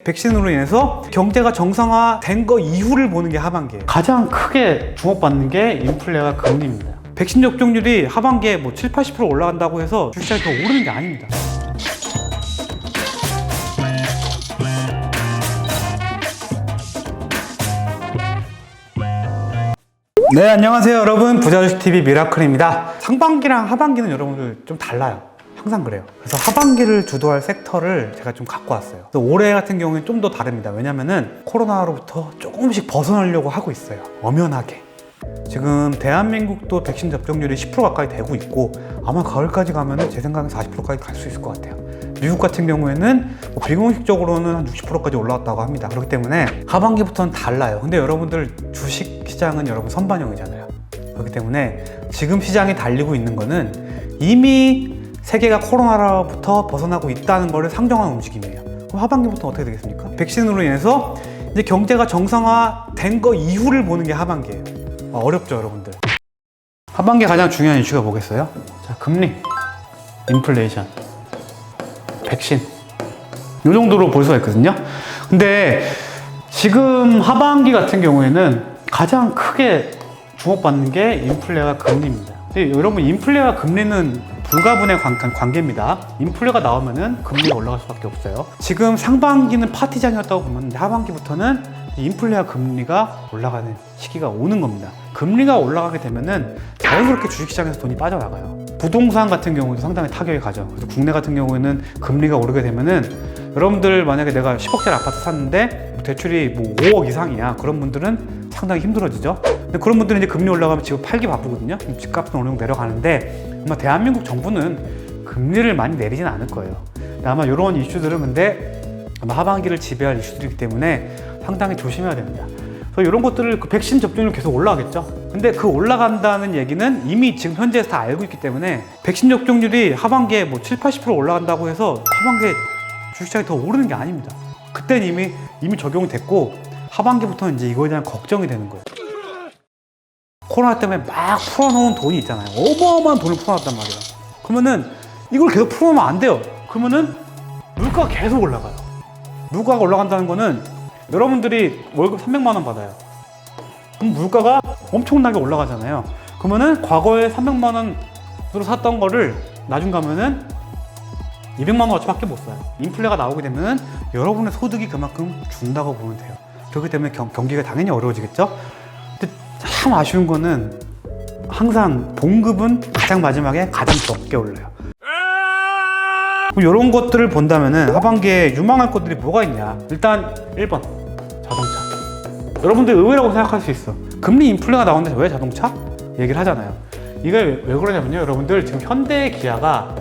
백신으로 인해서 경제가 정상화된 거 이후를 보는 게 하반기예요. 가장 크게 주목받는 게 인플레와 금리입니다. 백신 접종률이 하반기에 뭐 7, 80% 올라간다고 해서 주식시장이 더 오르는 게 아닙니다. 네, 안녕하세요 여러분. 부자주식TV 미라클입니다. 상반기랑 하반기는 여러분들 좀 달라요. 항상 그래요. 그래서 하반기를 주도할 섹터를 제가 좀 갖고 왔어요. 그래서 올해 같은 경우는 좀 더 다릅니다. 왜냐면은 코로나로부터 조금씩 벗어나려고 하고 있어요. 엄연하게. 지금 대한민국도 백신 접종률이 10% 가까이 되고 있고 아마 가을까지 가면은 제 생각엔 40%까지 갈 수 있을 것 같아요. 미국 같은 경우에는 뭐 비공식적으로는 한 60%까지 올라왔다고 합니다. 그렇기 때문에 하반기부터는 달라요. 근데 여러분들 주식 시장은 여러분 선반영이잖아요. 그렇기 때문에 지금 시장이 달리고 있는 거는 이미 세계가 코로나로부터 벗어나고 있다는 것을 상정하는 움직임이에요. 그럼 하반기부터 어떻게 되겠습니까? 백신으로 인해서 이제 경제가 정상화된 거 이후를 보는 게 하반기예요. 어렵죠, 여러분들. 하반기 가장 중요한 이슈가 뭐겠어요? 자, 금리, 인플레이션, 백신. 이 정도로 볼 수가 있거든요. 근데 지금 하반기 같은 경우에는 가장 크게 주목받는 게 인플레와 금리입니다. 근데 여러분, 인플레와 금리는 불가분의 관계입니다. 인플레가 나오면은 금리가 올라갈 수밖에 없어요. 지금 상반기는 파티장이었다고 보면 하반기부터는 인플레와 금리가 올라가는 시기가 오는 겁니다. 금리가 올라가게 되면은 자연스럽게 주식시장에서 돈이 빠져나가요. 부동산 같은 경우도 상당히 타격이 가죠. 그래서 국내 같은 경우에는 금리가 오르게 되면은 여러분들 만약에 내가 10억짜리 아파트 샀는데 대출이 뭐 5억 이상이야. 그런 분들은 상당히 힘들어지죠. 근데 그런 분들은 이제 금리 올라가면 집을 팔기 바쁘거든요. 집값은 어느 정도 내려가는데 아마 대한민국 정부는 금리를 많이 내리진 않을 거예요. 아마 이런 이슈들은 근데 아마 하반기를 지배할 이슈들이기 때문에 상당히 조심해야 됩니다. 그래서 이런 것들을 그 백신 접종률 계속 올라가겠죠. 근데 그 올라간다는 얘기는 이미 지금 현재에서 다 알고 있기 때문에 백신 접종률이 하반기에 뭐 7, 80% 올라간다고 해서 하반기에 주식시장이 더 오르는 게 아닙니다. 그때는 이미 적용이 됐고 하반기부터는 이제 이거에 대한 걱정이 되는 거예요. 코로나 때문에 막 풀어놓은 돈이 있잖아요. 어마어마한 돈을 풀어놨단 말이에요. 그러면은 이걸 계속 풀어놓으면 안 돼요. 그러면은 물가가 계속 올라가요. 물가가 올라간다는 거는 여러분들이 월급 300만 원 받아요. 그럼 물가가 엄청나게 올라가잖아요. 그러면은 과거에 300만 원으로 샀던 거를 나중 가면은 200만 원어치밖에 못 사요. 인플레가 나오게 되면은 여러분의 소득이 그만큼 준다고 보면 돼요. 그렇기 때문에 경기가 당연히 어려워지겠죠. 근데 참 아쉬운 거는 항상 봉급은 가장 마지막에 가장 적게 올라요. 이런 것들을 본다면은 하반기에 유망할 것들이 뭐가 있냐? 일단 1번 자동차. 여러분들 의외라고 생각할 수 있어. 금리 인플레가 나오는데 왜 자동차? 얘기를 하잖아요. 이게 왜 그러냐면요, 여러분들 지금 현대 기아가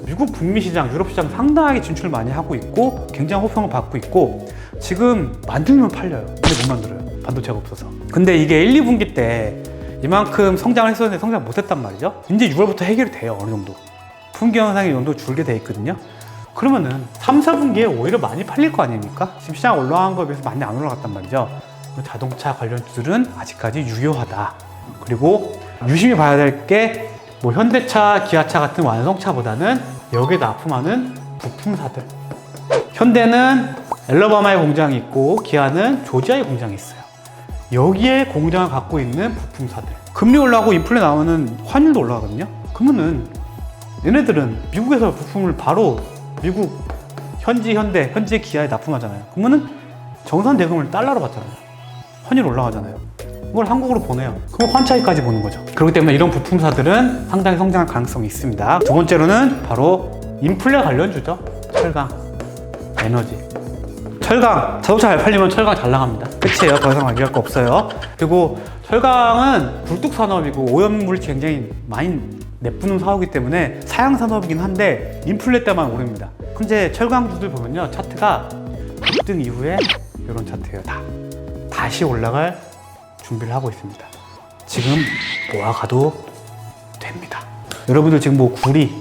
미국 북미 시장, 유럽 시장 상당하게 진출을 많이 하고 있고 굉장히 호평을 받고 있고 지금 만들면 팔려요. 근데 못 만들어요. 반도체가 없어서. 근데 이게 1, 2분기 때 이만큼 성장을 했었는데 성장 못했단 말이죠. 이제 6월부터 해결이 돼요. 어느 정도. 품귀 현상이 어느 정도 줄게 돼 있거든요. 그러면은 3, 4분기에 오히려 많이 팔릴 거 아닙니까? 지금 시장 올라간 거에 비해서 많이 안 올라갔단 말이죠. 자동차 관련주들은 아직까지 유효하다. 그리고 유심히 봐야 될 게 뭐 현대차, 기아차 같은 완성차보다는 여기에 납품하는 부품사들. 현대는 엘러바마에 공장이 있고 기아는 조지아에 공장이 있어요. 여기에 공장을 갖고 있는 부품사들. 금리 올라가고 인플레 나오면 환율도 올라가거든요. 그러면은 얘네들은 미국에서 부품을 바로 미국 현지 현대, 현지 기아에 납품하잖아요. 그러면은 정산 대금을 달러로 받잖아요. 환율 올라가잖아요. 그걸 한국으로 보내요. 그럼 환차익까지 보는 거죠. 그렇기 때문에 이런 부품사들은 상당히 성장할 가능성이 있습니다. 두 번째로는 바로 인플레 관련주죠. 철강, 에너지. 철강, 자동차 잘 팔리면 철강 잘 나갑니다. 끝이에요. 더 이상 얘기할 거 없어요. 그리고 철강은 굴뚝산업이고 오염물질 굉장히 많이 내뿜는 사업이기 때문에 사양산업이긴 한데 인플레 때만 오릅니다. 현재 철강주들 보면요, 차트가 급등 이후에 이런 차트예요. 다시 올라갈 준비를 하고 있습니다. 지금 모아가도 됩니다. 여러분들 지금 뭐 구리,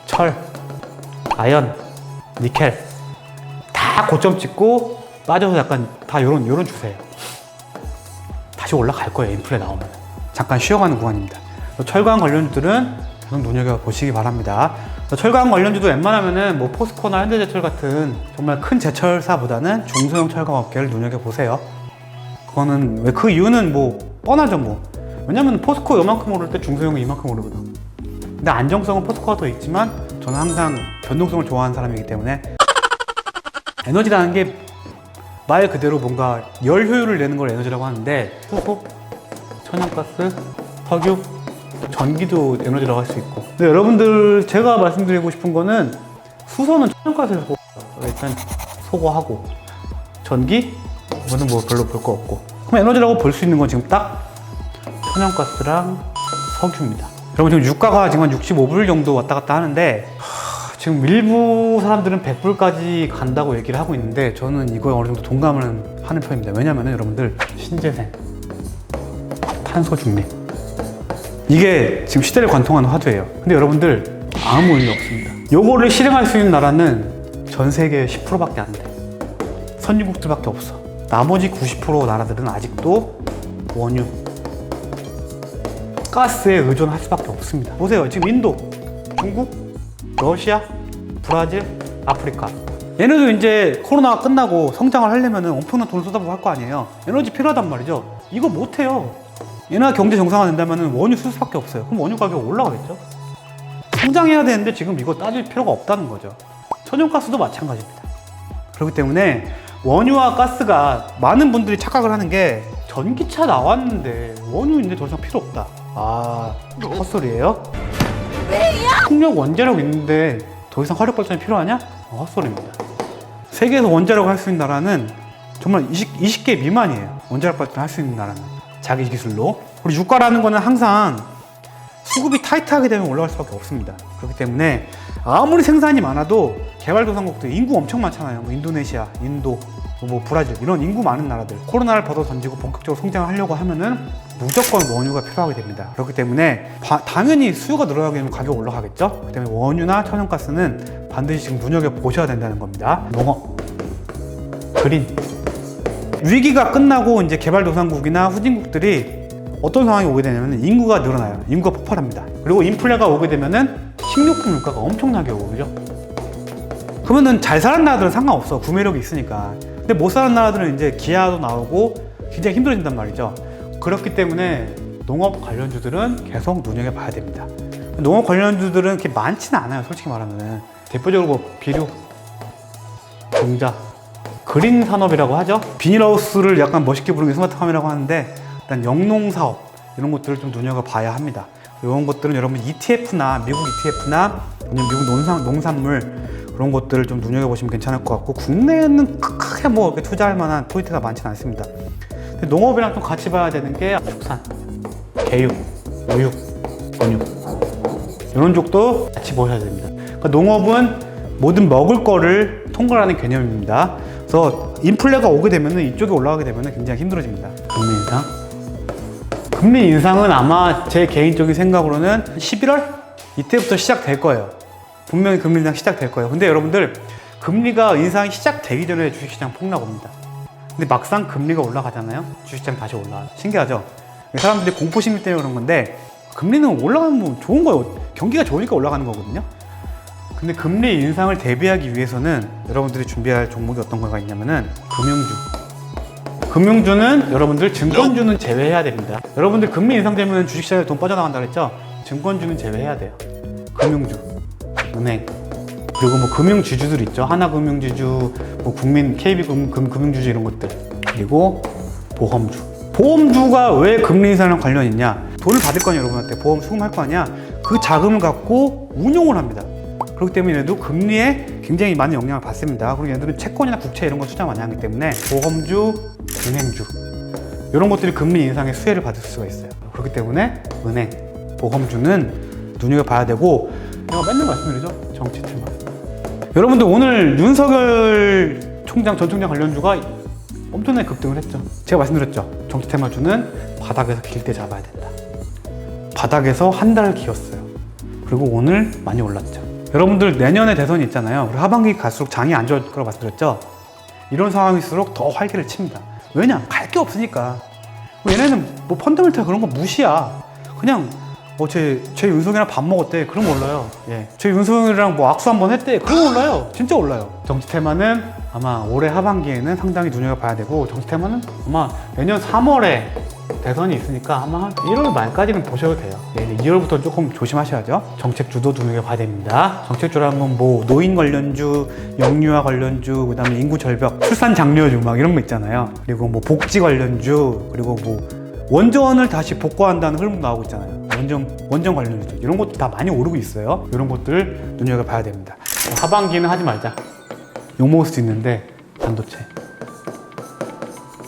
철, 아연, 니켈 다 고점 찍고 빠져서 약간 다 요런 추세예요. 다시 올라갈 거예요. 인플레 나오면. 잠깐 쉬어가는 구간입니다. 철강 관련주들은 계속 눈여겨보시기 바랍니다. 철강 관련주도 웬만하면은 뭐 포스코나 현대제철 같은 정말 큰 제철사보다는 중소형 철강 업계를 눈여겨보세요. 그거는 왜 그 이유는 뭐 뻔하죠 뭐. 왜냐면 포스코 요만큼 오를 때 중소형이 이만큼 오르거든. 근데 안정성은 포스코가 더 있지만 저는 항상 변동성을 좋아하는 사람이기 때문에 에너지라는 게 말 그대로 뭔가 열 효율을 내는 걸 에너지라고 하는데 수소, 천연가스, 석유, 전기도 에너지라고 할 수 있고. 근데 여러분들 제가 말씀드리고 싶은 거는 수소는 천연가스에서 일단 소거하고 전기? 이거는 뭐 별로 볼 거 없고. 그럼 에너지라고 볼 수 있는 건 지금 딱 천연가스랑 석유입니다. 여러분 지금 유가가 지금 한 65불 정도 왔다 갔다 하는데 지금 일부 사람들은 100불까지 간다고 얘기를 하고 있는데 저는 이거에 어느 정도 동감을 하는 편입니다. 왜냐면은 여러분들 신재생, 탄소 중립 이게 지금 시대를 관통하는 화두예요. 근데 여러분들 아무 의미 없습니다. 요거를 실행할 수 있는 나라는 전 세계 10%밖에 안 돼. 선진국들밖에 없어. 나머지 90% 나라들은 아직도 원유, 가스에 의존할 수밖에 없습니다. 보세요. 지금 인도, 중국, 러시아, 브라질, 아프리카. 얘네도 이제 코로나가 끝나고 성장을 하려면 엄청난 돈을 쏟아부고 할 거 아니에요. 에너지 필요하단 말이죠. 이거 못해요. 얘네가 경제 정상화 된다면 원유 쓸 수밖에 없어요. 그럼 원유 가격이 올라가겠죠. 성장해야 되는데 지금 이거 따질 필요가 없다는 거죠. 천연가스도 마찬가지입니다. 그렇기 때문에 원유와 가스가 많은 분들이 착각을 하는 게 전기차 나왔는데 원유 이제 더 이상 필요 없다. 아, 헛소리예요? 풍력 원자력 있는데 더 이상 화력 발전이 필요하냐? 헛소리입니다. 세계에서 원자력 할 수 있는 나라는 정말 20개 미만이에요. 원자력 발전 할 수 있는 나라는 자기 기술로. 그리고 유가라는 거는 항상 수급이 타이트하게 되면 올라갈 수밖에 없습니다. 그렇기 때문에 아무리 생산이 많아도 개발도상국들 인구 엄청 많잖아요. 뭐 인도네시아, 인도, 뭐 브라질 이런 인구 많은 나라들 코로나를 벗어 던지고 본격적으로 성장하려고 하면은 무조건 원유가 필요하게 됩니다. 그렇기 때문에 당연히 수요가 늘어나게 되면 가격이 올라가겠죠. 그렇기 때문에 원유나 천연가스는 반드시 지금 눈여겨보셔야 된다는 겁니다. 농업, 그린. 위기가 끝나고 이제 개발도상국이나 후진국들이 어떤 상황이 오게 되냐면 인구가 늘어나요. 인구가 폭발합니다. 그리고 인플레가 오게 되면은 식료품 물가가 엄청나게 오르죠. 그러면은 잘 사는 나라들은 상관없어. 구매력이 있으니까. 근데 못 사는 나라들은 이제 기아도 나오고 굉장히 힘들어진단 말이죠. 그렇기 때문에 농업 관련주들은 계속 눈여겨봐야 됩니다. 농업 관련주들은 그렇게 많지는 않아요. 솔직히 말하면은. 대표적으로 뭐 비료, 종자, 그린 산업이라고 하죠. 비닐하우스를 약간 멋있게 부르는 게 스마트팜이라고 하는데 일단 영농사업 이런 것들을 좀 눈여겨봐야 합니다. 이런 것들은 여러분 ETF나 미국 ETF나 아니면 미국 농산물 그런 것들을 좀 눈여겨보시면 괜찮을 것 같고 국내에는 크게 뭐 이렇게 투자할 만한 포인트가 많지는 않습니다. 근데 농업이랑 좀 같이 봐야 되는 게 축산, 개육, 우육, 원육 이런 쪽도 같이 보셔야 됩니다. 그러니까 농업은 모든 먹을 거를 통괄하는 개념입니다. 그래서 인플레가 오게 되면 이쪽에 올라가게 되면 굉장히 힘들어집니다. 금리 인상. 금리 인상은 아마 제 개인적인 생각으로는 11월? 이때부터 시작될 거예요. 분명히 금리 인상 시작될 거예요. 근데 여러분들 금리가 인상이 시작되기 전에 주식시장 폭락 옵니다. 근데 막상 금리가 올라가잖아요. 주식시장 다시 올라와요. 신기하죠? 사람들이 공포심리 때문에 그런 건데 금리는 올라가면 좋은 거예요. 경기가 좋으니까 올라가는 거거든요. 근데 금리 인상을 대비하기 위해서는 여러분들이 준비할 종목이 어떤 거가 있냐면은 금융주는 여러분들 증권주는 제외해야 됩니다. 여러분들 금리 인상되면 주식시장에 돈 빠져나간다 그랬죠? 증권주는 제외해야 돼요. 금융주, 은행, 그리고 뭐 금융지주들 있죠. 하나금융지주, 뭐 국민, KB금융지주 이런 것들. 그리고 보험주. 보험주가 왜 금리 인상이랑 관련이 있냐? 돈을 받을 거 아니야, 여러분한테. 보험 수금할 거 아니야? 그 자금을 갖고 운용을 합니다. 그렇기 때문에 얘도 금리에 굉장히 많은 영향을 받습니다. 그리고 얘들은 채권이나 국채 이런 거 투자 많이 하기 때문에 보험주, 은행주 이런 것들이 금리 인상의 수혜를 받을 수가 있어요. 그렇기 때문에 은행, 보험주는 눈여겨봐야 되고 제가 맨날 말씀드리죠. 정치 테마. 여러분들 오늘 윤석열 전 총장 관련주가 엄청나게 급등을 했죠. 제가 말씀드렸죠. 정치 테마주는 바닥에서 길 때 잡아야 된다. 바닥에서 한 달 기었어요. 그리고 오늘 많이 올랐죠. 여러분들 내년에 대선이 있잖아요. 우리 하반기 갈수록 장이 안 좋을 거라고 말씀드렸죠. 이런 상황일수록 더 활기를 칩니다. 왜냐? 갈 게 없으니까. 얘네는 뭐 펀더멘탈 그런 거 무시야. 그냥 제 윤석이랑 밥 먹었대. 그럼 몰라요. 예. 제 윤석이랑 뭐 악수 한번 했대. 그럼 몰라요. 진짜 몰라요. 정치 테마는 아마 올해 하반기에는 상당히 눈여겨봐야 되고, 정치 테마는 아마 내년 3월에 대선이 있으니까 아마 한 1월 말까지는 보셔도 돼요. 네, 2월부터 조금 조심하셔야죠. 정책주도 눈여겨봐야 됩니다. 정책주라는 건 뭐 노인 관련주, 영유아 관련주, 그 다음에 인구 절벽, 출산 장려주 막 이런 거 있잖아요. 그리고 뭐 복지 관련주, 그리고 뭐 원전을 다시 복구한다는 흐름도 나오고 있잖아요. 원전 관련주 이런 것도 다 많이 오르고 있어요. 이런 것들 눈여겨봐야 됩니다. 하반기는 하지 말자. 욕먹을 수도 있는데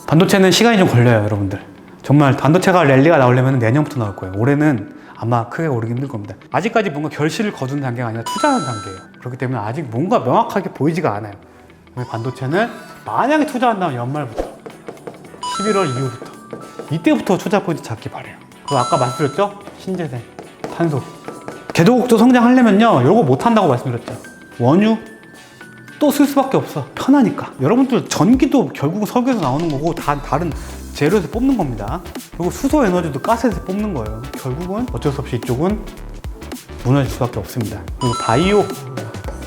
반도체는 시간이 좀 걸려요, 여러분들. 정말 반도체가 랠리가 나오려면 내년부터 나올 거예요. 올해는 아마 크게 오르기 힘들 겁니다. 아직까지 뭔가 결실을 거둔 단계가 아니라 투자하는 단계예요. 그렇기 때문에 아직 뭔가 명확하게 보이지가 않아요. 반도체는 만약에 투자한다면 연말부터 11월 이후부터 이때부터 투자 포인트 잡기 바래요. 그리고 아까 말씀드렸죠? 신재생, 탄소. 개도국도 성장하려면요, 이거 못한다고 말씀드렸죠. 원유 또 쓸 수밖에 없어. 편하니까. 여러분들 전기도 결국은 석유에서 나오는 거고 다 다른 재료에서 뽑는 겁니다. 그리고 수소 에너지도 가스에서 뽑는 거예요. 결국은 어쩔 수 없이 이쪽은 무너질 수밖에 없습니다. 그리고 바이오.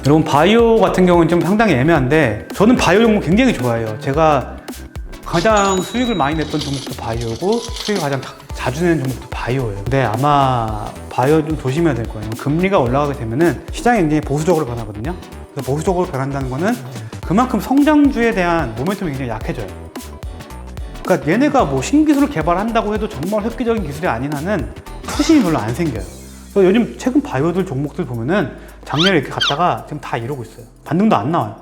여러분, 바이오 같은 경우는 좀 상당히 애매한데, 저는 바이오 종목 굉장히 좋아해요. 제가 가장 수익을 많이 냈던 종목도 바이오고, 수익을 가장 자주 내는 종목도 바이오예요. 근데 아마 바이오 좀 조심해야 될 거예요. 금리가 올라가게 되면은 시장이 굉장히 보수적으로 변하거든요. 그래서 보수적으로 변한다는 거는 그만큼 성장주에 대한 모멘텀이 굉장히 약해져요. 그러니까 얘네가 뭐 신기술을 개발한다고 해도 정말 획기적인 기술이 아닌 한은 수신이 별로 안 생겨요. 그래서 요즘 최근 바이오들 종목들 보면은 작년에 이렇게 갔다가 지금 다 이러고 있어요. 반등도 안 나와요.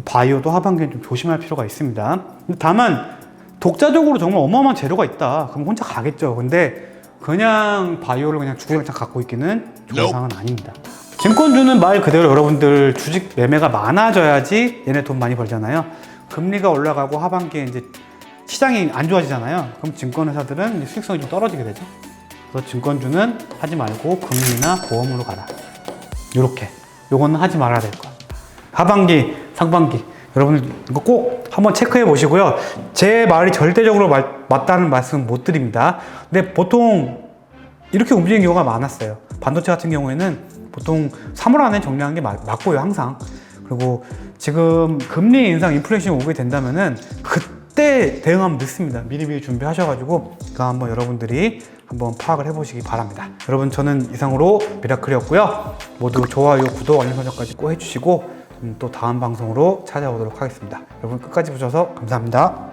바이오도 하반기엔 좀 조심할 필요가 있습니다. 다만 독자적으로 정말 어마어마한 재료가 있다. 그럼 혼자 가겠죠. 근데 그냥 바이오를 그냥 주구장창 갖고 있기는 좋은 상황은 아닙니다. 증권주는 말 그대로 여러분들 주식 매매가 많아져야지 얘네 돈 많이 벌잖아요. 금리가 올라가고 하반기에 이제 시장이 안 좋아지잖아요. 그럼 증권회사들은 수익성이 좀 떨어지게 되죠. 그래서 증권주는 하지 말고 금리나 보험으로 가라. 요렇게. 요거는 하지 말아야 될 거야. 하반기, 상반기. 여러분들 이거 꼭 한번 체크해 보시고요. 제 말이 절대적으로 맞다는 말씀 못 드립니다. 근데 보통 이렇게 움직이는 경우가 많았어요. 반도체 같은 경우에는 보통 3월 안에 정리하는 게 맞고요, 항상. 그리고 지금 금리 인상, 인플레이션이 오게 된다면은 그때 대응하면 늦습니다. 미리미리 준비하셔가지고 한번 여러분들이 한번 파악을 해보시기 바랍니다. 여러분, 저는 이상으로 미라클이었고요. 모두 좋아요, 구독, 알림 설정까지 꼭 해주시고 또 다음 방송으로 찾아오도록 하겠습니다. 여러분 끝까지 보셔서 감사합니다.